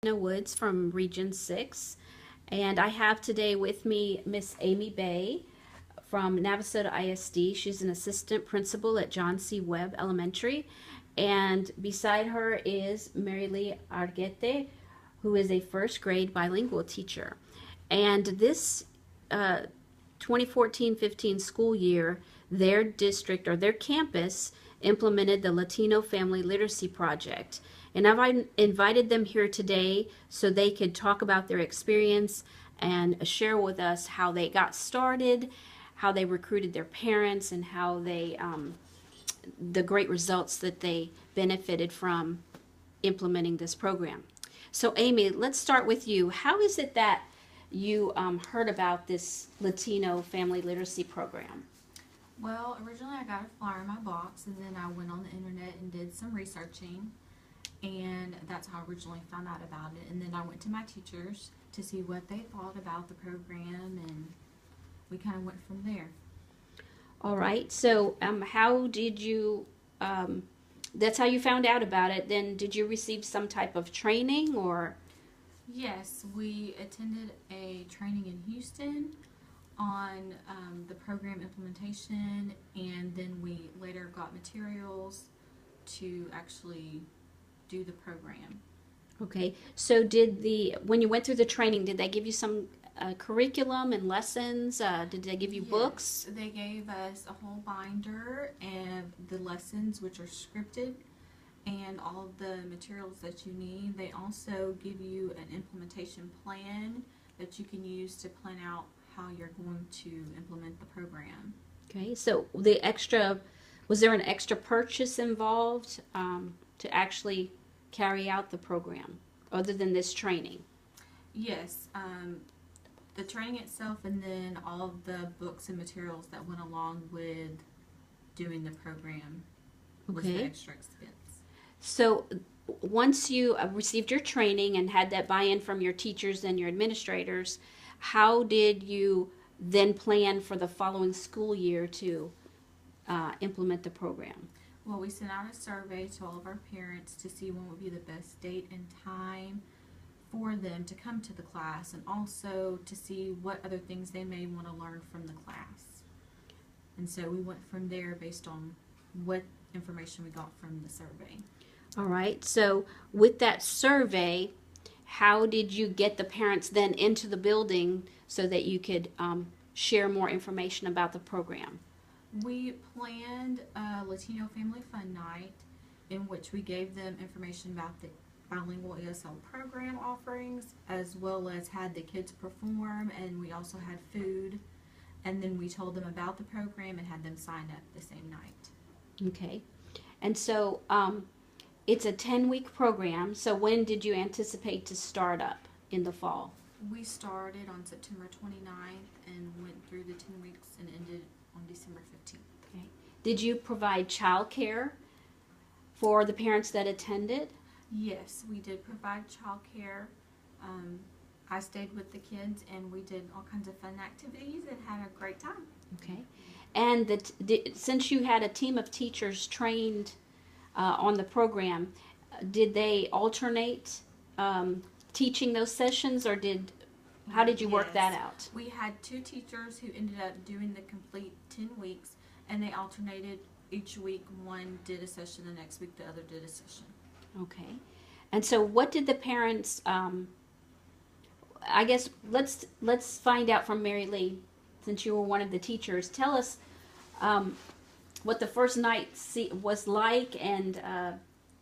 Woods from Region 6, and I have today with me Miss Amy Bay from Navasota ISD. She's an assistant principal at John C. Webb Elementary, and beside her is Mary Lee Arguete, who is a first grade bilingual teacher. And this 2014-15 school year, their district or their campus implemented the Latino Family Literacy Project. And I've invited them here today so they could talk about their experience and share with us how they got started, how they recruited their parents, and how they, the great results that they benefited from implementing this program. So Amy, let's start with you. How is it that you heard about this Latino Family Literacy Program? Well, originally I got a flyer in my box, and then I went on the internet and did some researching, and that's how I originally found out about it. And then I went to my teachers to see what they thought about the program, and we kind of went from there. All right, so how did you, that's how you found out about it. Then did you receive some type of training or? Yes, we attended a training in Houston on the program implementation, and then we later got materials to actually do the program. Okay, so when you went through the training, did they give you some curriculum and lessons? Did they give you books? They gave us a whole binder and the lessons, which are scripted, and all of the materials that you need. They also give you an implementation plan that you can use to plan out how you're going to implement the program. Okay, so was there an extra purchase involved to actually carry out the program, other than this training? Yes, the training itself, and then all of the books and materials that went along with doing the program was the extra expense. So once you received your training and had that buy-in from your teachers and your administrators, how did you then plan for the following school year to implement the program? Well, we sent out a survey to all of our parents to see when would be the best date and time for them to come to the class, and also to see what other things they may want to learn from the class. And so we went from there based on what information we got from the survey. All right, so with that survey, how did you get the parents then into the building so that you could share more information about the program? We planned a Latino Family Fun Night in which we gave them information about the bilingual ESL program offerings, as well as had the kids perform, and we also had food, and then we told them about the program and had them sign up the same night. Okay, and so it's a 10-week program, so when did you anticipate to start up in the fall? We started on September 29th and went through the 10 weeks and ended on December 15th. Okay. Did you provide child care for the parents that attended? Yes, we did provide child care. I stayed with the kids, and we did all kinds of fun activities and had a great time. Okay. And since you had a team of teachers trained on the program, did they alternate teaching those sessions, or how did you work that out? We had 2 teachers who ended up doing the complete 10 weeks, and they alternated each week. One did a session, the next week the other did a session. Okay. And so what did the parents, I guess let's find out from Mary Lee, since you were one of the teachers. Tell us what the first night was like, and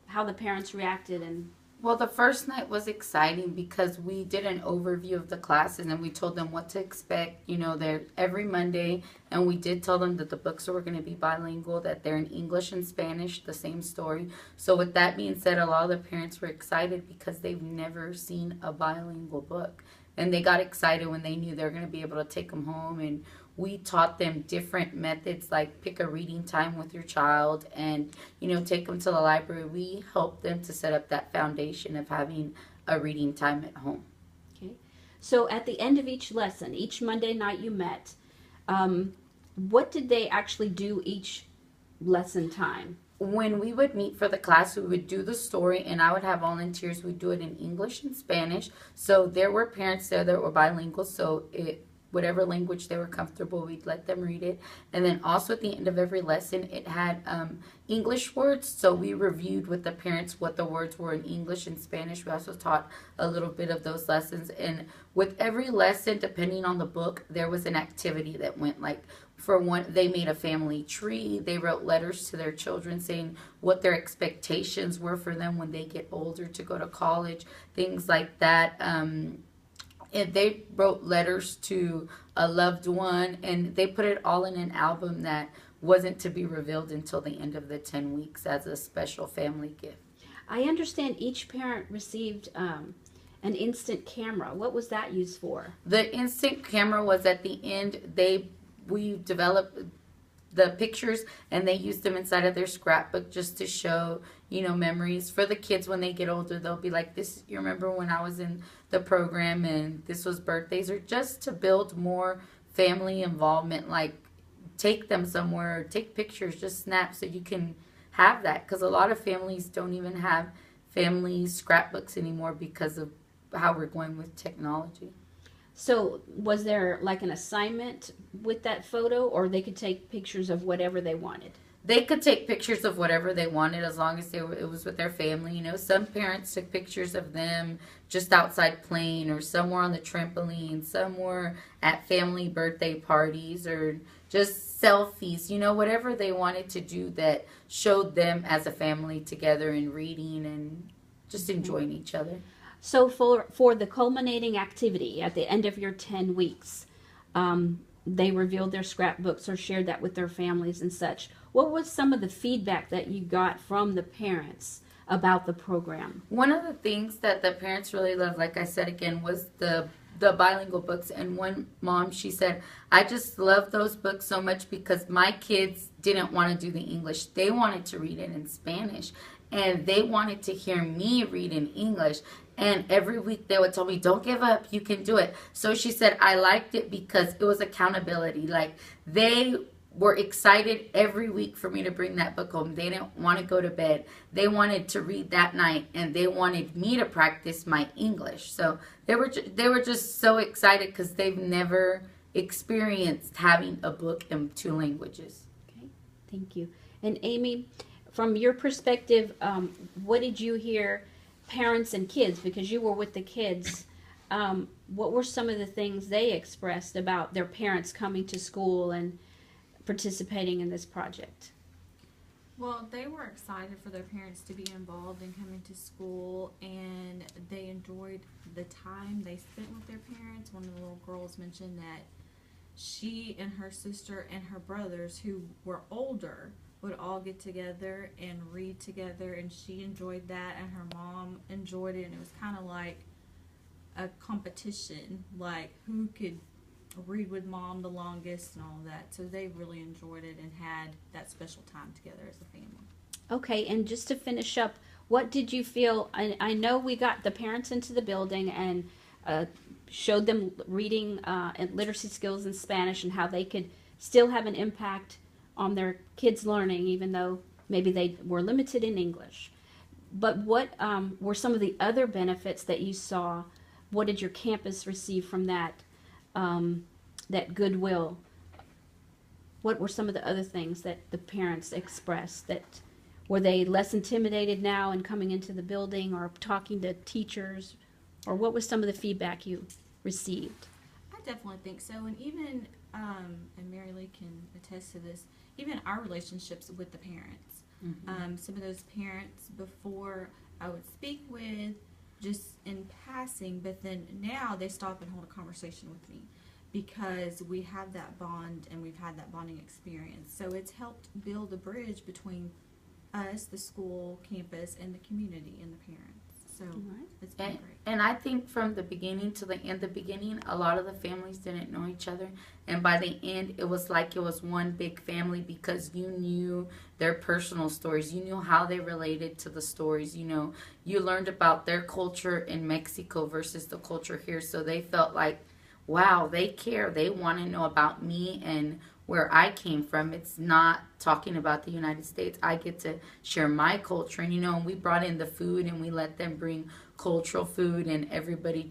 how the parents reacted. Well, the first night was exciting because we did an overview of the classes, and we told them what to expect. You know, they're every Monday, and we did tell them that the books were going to be bilingual, that they're in English and Spanish, the same story. So with that being said, a lot of the parents were excited because they've never seen a bilingual book. And they got excited when they knew they were going to be able to take them home. And we taught them different methods, like pick a reading time with your child and, you know, take them to the library. We helped them to set up that foundation of having a reading time at home. Okay. So at the end of each lesson, each Monday night you met, what did they actually do each lesson time? when we would meet for the class, we would do the story, and I would have volunteers. We'd do it in English and Spanish. So there were parents there that were bilingual, so whatever language they were comfortable, we'd let them read it. And then also at the end of every lesson, it had English words. So we reviewed with the parents what the words were in English and Spanish. We also taught a little bit of those lessons. And with every lesson, depending on the book, there was an activity that went like, for one, they made a family tree. They wrote letters to their children saying what their expectations were for them when they get older to go to college, things like that. And they wrote letters to a loved one, and they put it all in an album that wasn't to be revealed until the end of the 10 weeks as a special family gift. I understand each parent received an instant camera. What was that used for? The instant camera was at the end. We developed the pictures, and they used them inside of their scrapbook just to show, memories for the kids. When they get older, they'll be like, this, you remember when I was in the program and this was birthdays, or just to build more family involvement, like take them somewhere, take pictures, just snap, so you can have that, because a lot of families don't even have family scrapbooks anymore because of how we're going with technology. So was there like an assignment with that photo, or they could take pictures of whatever they wanted? They could take pictures of whatever they wanted as long as it was with their family. Some parents took pictures of them just outside playing, or somewhere on the trampoline, somewhere at family birthday parties, or just selfies, whatever they wanted to do that showed them as a family together and reading and just enjoying each other. So for the culminating activity at the end of your 10 weeks, they revealed their scrapbooks or shared that with their families and such. What was some of the feedback that you got from the parents about the program? One of the things that the parents really loved, like I said again, was the bilingual books. And one mom, she said, I just love those books so much because my kids didn't want to do the English. They wanted to read it in Spanish, and they wanted to hear me read in English. And every week they would tell me, don't give up, you can do it. So she said, I liked it because it was accountability. Like, they were excited every week for me to bring that book home. They didn't want to go to bed. They wanted to read that night, and they wanted me to practice my English. So they were just so excited because they've never experienced having a book in 2 languages. Okay, thank you. And Amy, from your perspective, what did you hear parents and kids, because you were with the kids, what were some of the things they expressed about their parents coming to school and participating in this project? Well, they were excited for their parents to be involved in coming to school, and they enjoyed the time they spent with their parents. One of the little girls mentioned that she and her sister and her brothers, who were older, would all get together and read together, and she enjoyed that, and her mom enjoyed it, and it was kind of like a competition, like who could read with mom the longest and all that. So they really enjoyed it and had that special time together as a family. Okay, and just to finish up, what did you feel? I know we got the parents into the building and showed them reading and literacy skills in Spanish and how they could still have an impact on their kids' learning, even though maybe they were limited in English. But what were some of the other benefits that you saw? What did your campus receive from that that goodwill? What were some of the other things that the parents expressed? That were they less intimidated now in coming into the building or talking to teachers? Or what was some of the feedback you received? I definitely think so, and even and Mary Lee can attest to this, even our relationships with the parents. Mm-hmm. Some of those parents before I would speak with just in passing, but then now they stop and hold a conversation with me because we have that bond and we've had that bonding experience. So it's helped build a bridge between us, the school, campus, and the community and the parents. So it's been great. And I think from the beginning to the end, a lot of the families didn't know each other. And by the end, it was like it was one big family because you knew their personal stories. You knew how they related to the stories. You learned about their culture in Mexico versus the culture here. So they felt like, wow, they care. They want to know about me and where I came from. It's not talking about the United States. I get to share my culture. And, and we brought in the food and we let them bring cultural food, and everybody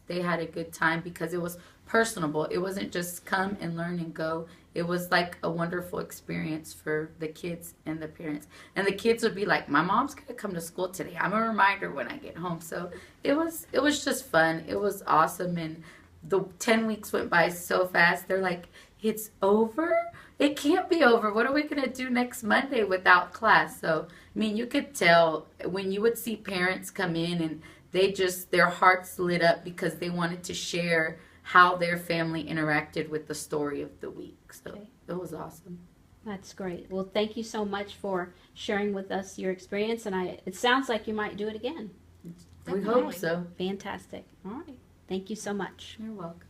they had a good time because it was personable. It wasn't just come and learn and go. It was like a wonderful experience for the kids and the parents. And the kids would be like, my mom's going to come to school today. I'm a reminder when I get home. So it was just fun. It was awesome. And the 10 weeks went by so fast. They're like, it's over? It can't be over. What are we going to do next Monday without class? So, you could tell when you would see parents come in and their hearts lit up because they wanted to share how their family interacted with the story of the week. So It was awesome. That's great. Well, thank you so much for sharing with us your experience, and it sounds like you might do it again. We hope so. Fantastic. All right. Thank you so much. You're welcome.